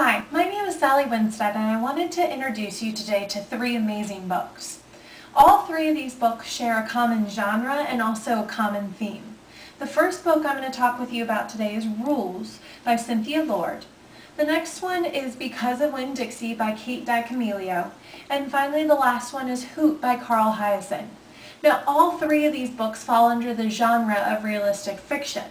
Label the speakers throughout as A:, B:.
A: Hi, my name is Sally Winstead and I wanted to introduce you today to three amazing books. All three of these books share a common genre and also a common theme. The first book I'm going to talk with you about today is Rules by Cynthia Lord. The next one is Because of Winn-Dixie by Kate DiCamillo. And finally the last one is Hoot by Carl Hiaasen. Now all three of these books fall under the genre of realistic fiction.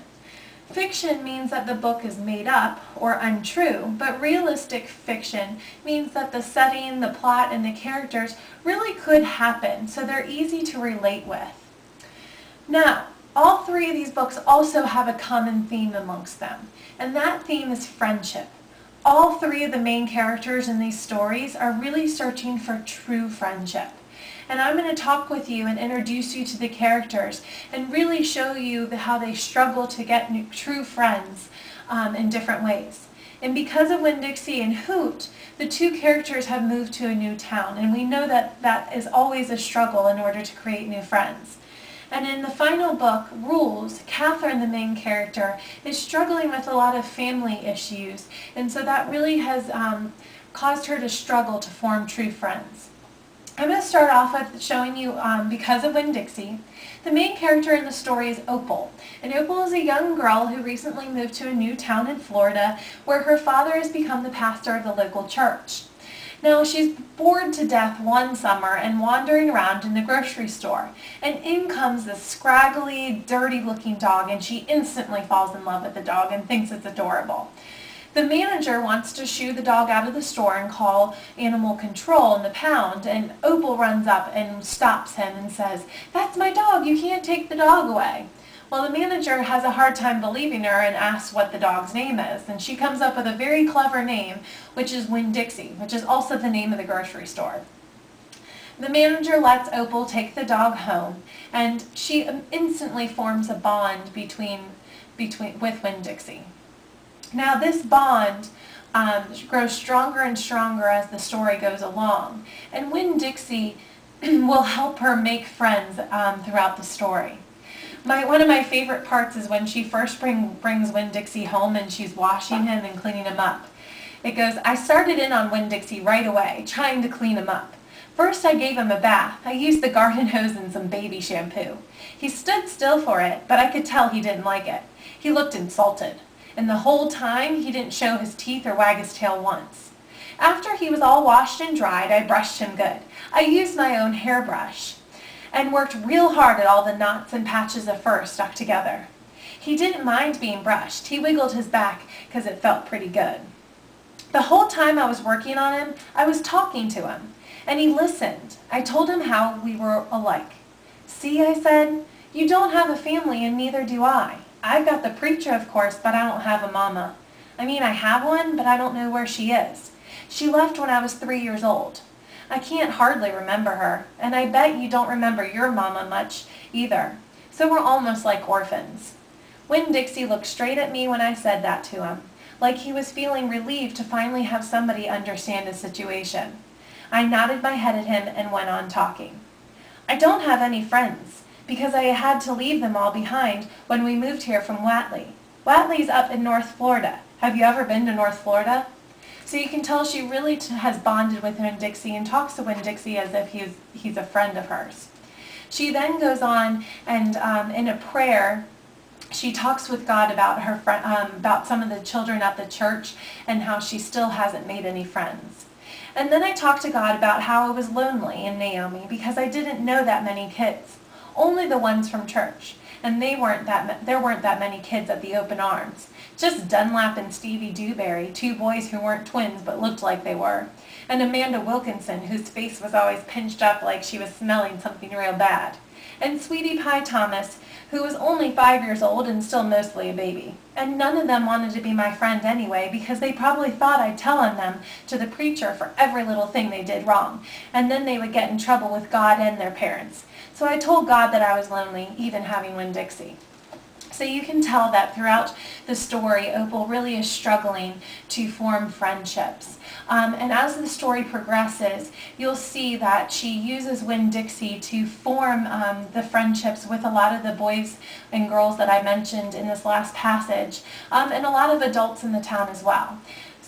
A: Fiction means that the book is made up or untrue, but realistic fiction means that the setting, the plot, and the characters really could happen, so they're easy to relate with. Now, all three of these books also have a common theme amongst them, and that theme is friendship. All three of the main characters in these stories are really searching for true friendship. And I'm going to talk with you and introduce you to the characters and really show you how they struggle to get true friends in different ways. And because of Winn-Dixie and Hoot, the two characters have moved to a new town, and we know that that is always a struggle in order to create new friends. And in the final book, Rules, Catherine, the main character, is struggling with a lot of family issues, and so that really has caused her to struggle to form true friends. I'm going to start off with showing you Because of Winn-Dixie. The main character in the story is Opal, and Opal is a young girl who recently moved to a new town in Florida where her father has become the pastor of the local church. Now she's bored to death one summer and wandering around in the grocery store, and in comes this scraggly, dirty-looking dog, and she instantly falls in love with the dog and thinks it's adorable. The manager wants to shoo the dog out of the store and call animal control in the pound, and Opal runs up and stops him and says, "That's my dog, you can't take the dog away." Well, the manager has a hard time believing her and asks what the dog's name is, and she comes up with a very clever name, which is Winn-Dixie, which is also the name of the grocery store. The manager lets Opal take the dog home, and she instantly forms a bond with Winn-Dixie. Now this bond grows stronger and stronger as the story goes along, and Winn-Dixie will help her make friends throughout the story. One of my favorite parts is when she first brings Winn-Dixie home and she's washing him and cleaning him up. It goes, "I started in on Winn-Dixie right away, trying to clean him up. First I gave him a bath. I used the garden hose and some baby shampoo. He stood still for it, but I could tell he didn't like it. He looked insulted. And the whole time, he didn't show his teeth or wag his tail once. After he was all washed and dried, I brushed him good. I used my own hairbrush and worked real hard at all the knots and patches of fur stuck together. He didn't mind being brushed. He wiggled his back because it felt pretty good. The whole time I was working on him, I was talking to him, and he listened. I told him how we were alike. 'See,' I said, 'you don't have a family and neither do I. I've got the preacher, of course, but I don't have a mama. I mean, I have one, but I don't know where she is. She left when I was 3 years old. I can't hardly remember her, and I bet you don't remember your mama much either. So we're almost like orphans.' Winn-Dixie looked straight at me when I said that to him, like he was feeling relieved to finally have somebody understand his situation. I nodded my head at him and went on talking. 'I don't have any friends, because I had to leave them all behind when we moved here from Whatley. Whatley's up in North Florida. Have you ever been to North Florida?' So you can tell she really has bonded with Winn-Dixie and talks to Winn-Dixie as if he's a friend of hers. She then goes on and in a prayer, she talks with God about her about some of the children at the church and how she still hasn't made any friends. And then I talked to God about how I was lonely in Naomi because I didn't know that many kids. Only the ones from church, and there weren't that many kids at the open arms. Just Dunlap and Stevie Dewberry, two boys who weren't twins but looked like they were, and Amanda Wilkinson, whose face was always pinched up like she was smelling something real bad, and Sweetie Pie Thomas, who was only 5 years old and still mostly a baby. And none of them wanted to be my friend anyway because they probably thought I'd tell on them to the preacher for every little thing they did wrong, and then they would get in trouble with God and their parents. So I told God that I was lonely, even having Winn-Dixie. So you can tell that throughout the story, Opal really is struggling to form friendships. And as the story progresses, you'll see that she uses Winn-Dixie to form the friendships with a lot of the boys and girls that I mentioned in this last passage, and a lot of adults in the town as well.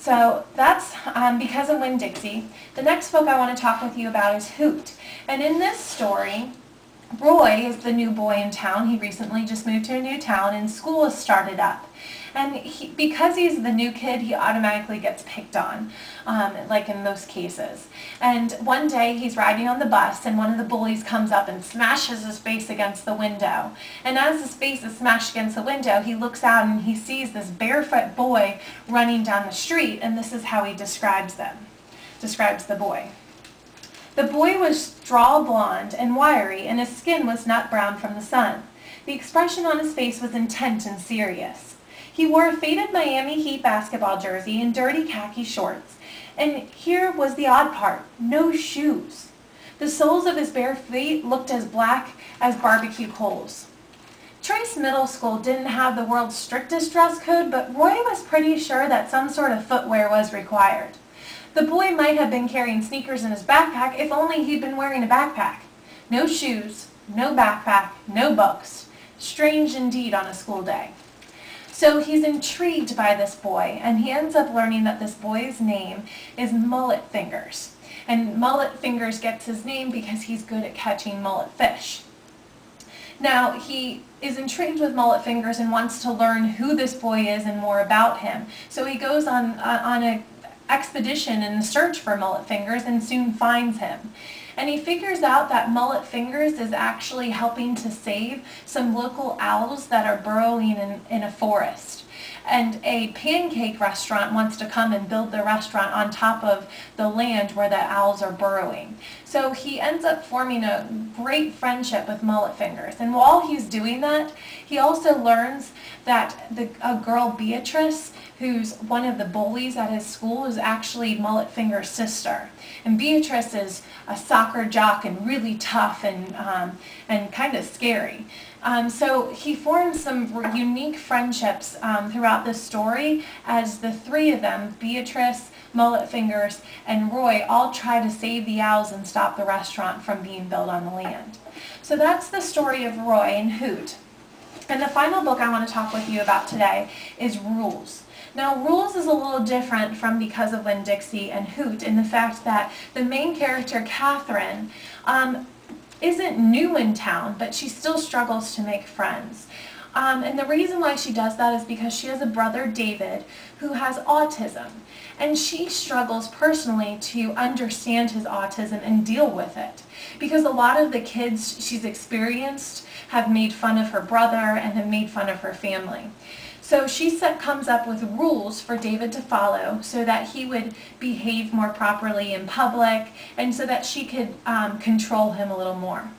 A: So that's because of Winn-Dixie. The next book I want to talk with you about is Hoot. And in this story, Roy is the new boy in town. He recently just moved to a new town and school has started up. And because he's the new kid, he automatically gets picked on, like in most cases. And one day he's riding on the bus and one of the bullies comes up and smashes his face against the window. And as his face is smashed against the window, he looks out and he sees this barefoot boy running down the street, and this is how he describes the boy. The boy was straw blonde and wiry, and his skin was nut brown from the sun. The expression on his face was intent and serious. He wore a faded Miami Heat basketball jersey and dirty khaki shorts. And here was the odd part: no shoes. The soles of his bare feet looked as black as barbecue coals. Trace Middle School didn't have the world's strictest dress code, but Roy was pretty sure that some sort of footwear was required. The boy might have been carrying sneakers in his backpack if only he'd been wearing a backpack. No shoes, no backpack, no books. Strange indeed on a school day. So he's intrigued by this boy, and he ends up learning that this boy's name is Mullet Fingers. And Mullet Fingers gets his name because he's good at catching mullet fish. Now, he is intrigued with Mullet Fingers and wants to learn who this boy is and more about him. So he goes on an expedition in the search for Mullet Fingers and soon finds him. And he figures out that Mullet Fingers is actually helping to save some local owls that are burrowing in a forest. And a pancake restaurant wants to come and build the restaurant on top of the land where the owls are burrowing. So he ends up forming a great friendship with Mullet Fingers. And while he's doing that, he also learns that a girl, Beatrice, who's one of the bullies at his school, is actually Mullet Fingers' sister. And Beatrice is a soccer jock and really tough and kind of scary. So he forms some unique friendships throughout the story as the three of them, Beatrice, Mullet Fingers, and Roy, all try to save the owls and stop the restaurant from being built on the land. So that's the story of Roy and Hoot. And the final book I want to talk with you about today is Rules. Now, Rules is a little different from Because of Winn-Dixie and Hoot in the fact that the main character, Catherine, isn't new in town, but she still struggles to make friends. And the reason why she does that is because she has a brother, David, who has autism. And she struggles personally to understand his autism and deal with it. Because a lot of the kids she's experienced have made fun of her brother and have made fun of her family. So she comes up with rules for David to follow so that he would behave more properly in public and so that she could control him a little more.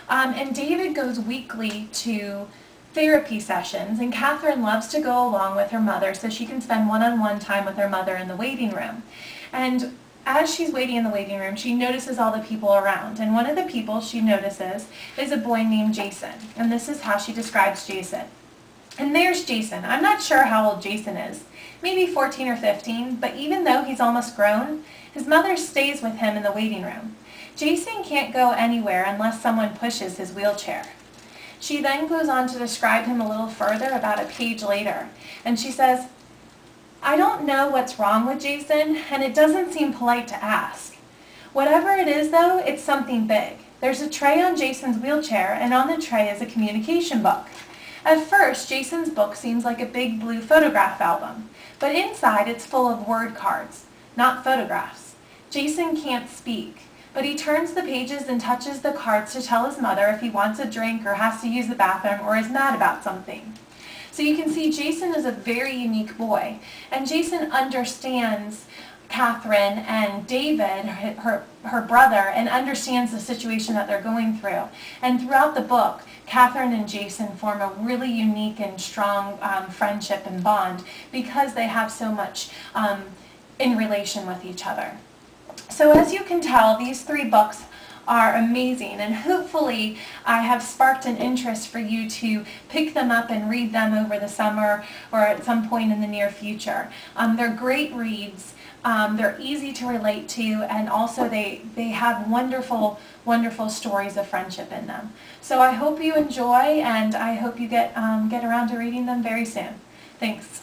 A: And David goes weekly to therapy sessions, and Catherine loves to go along with her mother so she can spend one-on-one time with her mother in the waiting room. And as she's waiting in the waiting room, she notices all the people around. And one of the people she notices is a boy named Jason. And this is how she describes Jason. And there's Jason. I'm not sure how old Jason is, maybe 14 or 15, but even though he's almost grown, his mother stays with him in the waiting room. Jason can't go anywhere unless someone pushes his wheelchair. She then goes on to describe him a little further about a page later, and she says, "I don't know what's wrong with Jason, and it doesn't seem polite to ask. Whatever it is, though, it's something big. There's a tray on Jason's wheelchair, and on the tray is a communication book. At first, Jason's book seems like a big blue photograph album, but inside it's full of word cards, not photographs. Jason can't speak, but he turns the pages and touches the cards to tell his mother if he wants a drink or has to use the bathroom or is mad about something." So you can see Jason is a very unique boy, and Jason understands Catherine and David, her brother, and understands the situation that they're going through. And throughout the book, Catherine and Jason form a really unique and strong friendship and bond because they have so much in relation with each other. So as you can tell, these three books are amazing, and hopefully I have sparked an interest for you to pick them up and read them over the summer or at some point in the near future. They're great reads. They're easy to relate to, and also they have wonderful, wonderful stories of friendship in them. So I hope you enjoy, and I hope you get around to reading them very soon. Thanks.